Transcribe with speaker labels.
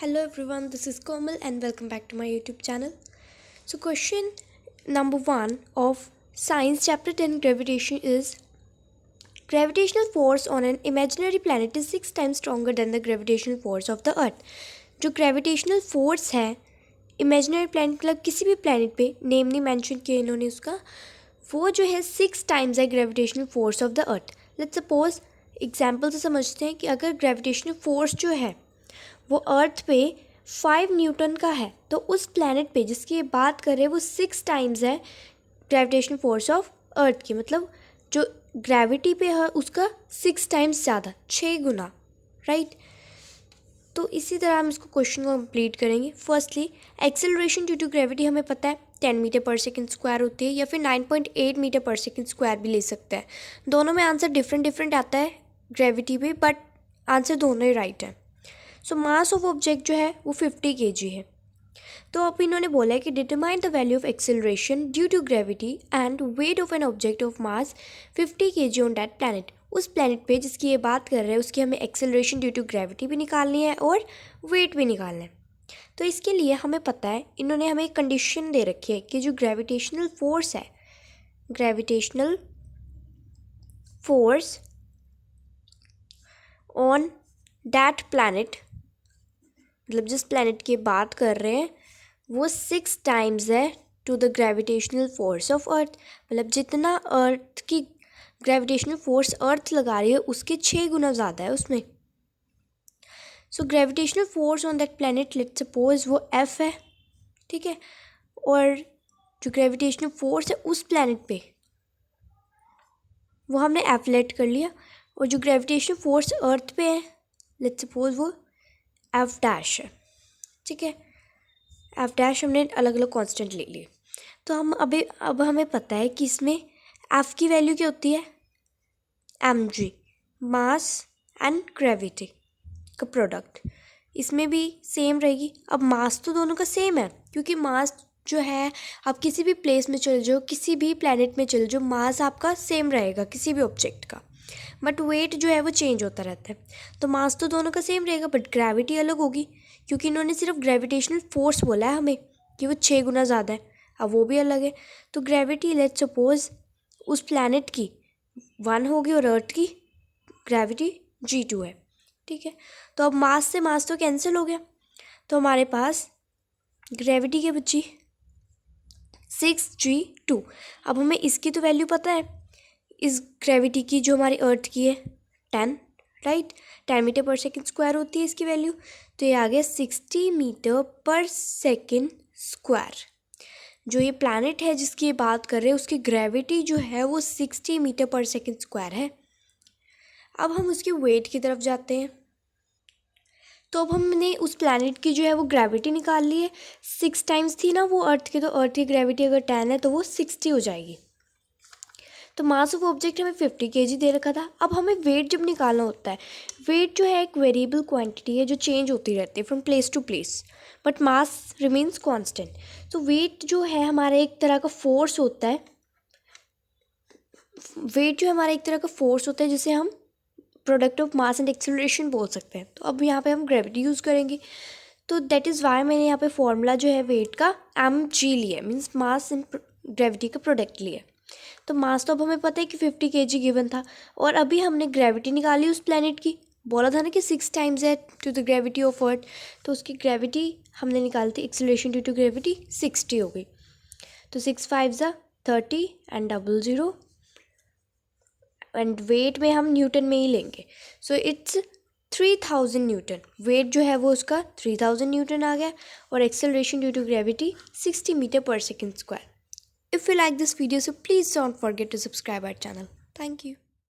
Speaker 1: Hello everyone, this is Komal and welcome back to my YouTube channel. So question number 1 of science chapter 10 gravitation is gravitational force on an imaginary planet is 6 times stronger than the gravitational force of the earth. जो gravitational force है imaginary planet मतलब किसी भी planet पे name नहीं mention किया इन्होंने उसका, वो जो है 6 टाइम्स है gravitational force of the earth. Let's suppose example से समझते हैं कि अगर ग्रेविटेशनल फोर्स जो है वो अर्थ पे 5 न्यूटन का है तो उस प्लैनेट पे जिसकी ये बात कर रहे हैं वो 6 टाइम्स है ग्रेविटेशनल फोर्स ऑफ अर्थ की. मतलब जो ग्रेविटी पे है उसका 6 टाइम्स ज़्यादा, 6 गुना, राइट. तो इसी तरह हम इसको क्वेश्चन को कंप्लीट करेंगे. Firstly acceleration due to gravity हमें पता है 10 मीटर पर सेकंड स्क्वायर होती है या फिर 9.8 मीटर पर सेकंड स्क्वायर भी ले सकते हैं. दोनों में आंसर डिफरेंट आता है ग्रेविटी पे, बट आंसर दोनों ही राइट है. सो मास ऑफ ऑब्जेक्ट जो है वो 50 kg है. तो अब इन्होंने बोला है कि determine the value of acceleration due to gravity and weight of an object of mass 50 kg on that planet. उस प्लैनेट पे जिसकी ये बात कर रहे हैं उसकी हमें एक्सेलरेशन ड्यू टू ग्रेविटी भी निकालनी है और वेट भी निकालना है. तो इसके लिए हमें पता है इन्होंने हमें एक कंडीशन दे रखी है कि जो ग्रेविटेशनल फोर्स है, gravitational force on that planet, मतलब जिस प्लैनेट की बात कर रहे हैं वो 6 टाइम्स है to the gravitational force of earth. मतलब जितना अर्थ की ग्रेविटेशनल फोर्स अर्थ लगा रही है उसके 6 गुना ज़्यादा है उसमें. So gravitational force on that planet let's suppose वो एफ है, ठीक है. और जो ग्रेविटेशनल फोर्स है उस प्लैनेट पे वो हमने एफ लेट कर लिया. और जो ग्रेविटेशनल फोर्स अर्थ पे है लेट्स सपोज वो एफ डैश है, ठीक है. एफ डैश हमने अलग अलग कांस्टेंट ले लिए. तो हम अब हमें पता है कि इसमें एफ की वैल्यू क्या होती है, M G, mass and gravity का प्रोडक्ट. इसमें भी सेम रहेगी. अब मास तो दोनों का सेम है क्योंकि मास जो है आप किसी भी प्लेस में चले जाओ, किसी भी प्लैनेट में चले जाओ, मास आपका सेम रहेगा किसी भी ऑब्जेक्ट का, बट वेट जो है वो चेंज होता रहता है. तो मास तो दोनों का सेम रहेगा बट ग्रेविटी अलग होगी क्योंकि इन्होंने सिर्फ ग्रेविटेशनल फोर्स बोला है हमें कि वो 6 गुना ज़्यादा है. अब वो भी अलग है. तो ग्रेविटी लेट्स सपोज उस प्लैनेट की 1 होगी और अर्थ की ग्रेविटी G2 है, ठीक है. तो अब मास से मास तो कैंसिल हो गया. तो हमारे पास ग्रेविटी के बची 6G2. अब हमें इसकी तो वैल्यू पता है, इस ग्रेविटी की जो हमारी अर्थ की है 10, राइट. 10 मीटर पर सेकंड स्क्वायर होती है इसकी वैल्यू. तो ये आ गया 60 मीटर पर सेकंड स्क्वायर. जो ये प्लैनेट है जिसकी ये बात कर रहे हैं उसकी ग्रेविटी जो है वो 60 मीटर पर सेकंड स्क्वायर है. अब हम उसके वेट की तरफ जाते हैं. तो अब हमने उस प्लैनेट की जो है वो ग्रेविटी निकाल ली है. 6 टाइम्स थी ना वो अर्थ की, तो अर्थ की ग्रेविटी अगर 10 है तो वो 60 हो जाएगी. तो मास ऑफ ऑब्जेक्ट हमें 50 kg दे रखा था. अब हमें वेट जब निकालना होता है, वेट जो है एक वेरिएबल क्वांटिटी है जो चेंज होती रहती है from place to place, but mass remains constant. तो वेट जो है हमारा एक तरह का फोर्स होता है, वेट जो हमारा एक तरह का फोर्स होता है जिसे हम product of mass and acceleration बोल सकते हैं. तो अब यहाँ पे हम ग्रेविटी यूज़ करेंगे. तो दैट इज़ वाई मैंने यहाँ पे फॉर्मूला जो है वेट का mg लिया, मीन्स मास एंड ग्रेविटी का प्रोडक्ट लिया. तो मास तो अब हमें पता है कि 50 kg गिवन था और अभी हमने ग्रेविटी निकाली उस प्लैनेट की. बोला था ना कि 6 टाइम्स है to the gravity of earth, तो उसकी ग्रेविटी हमने निकाली थी, एक्सेलरेशन ड्यू टू ग्रेविटी 60 हो गई. तो 6 5 30 एंड 00 एंड वेट में हम न्यूटन में ही लेंगे. So it's 3000 Newton. वेट जो है वो उसका 3000 न्यूटन आ गया और acceleration due to gravity 60 metre पर second square. If you like this video, so please don't forget to subscribe our channel. Thank you.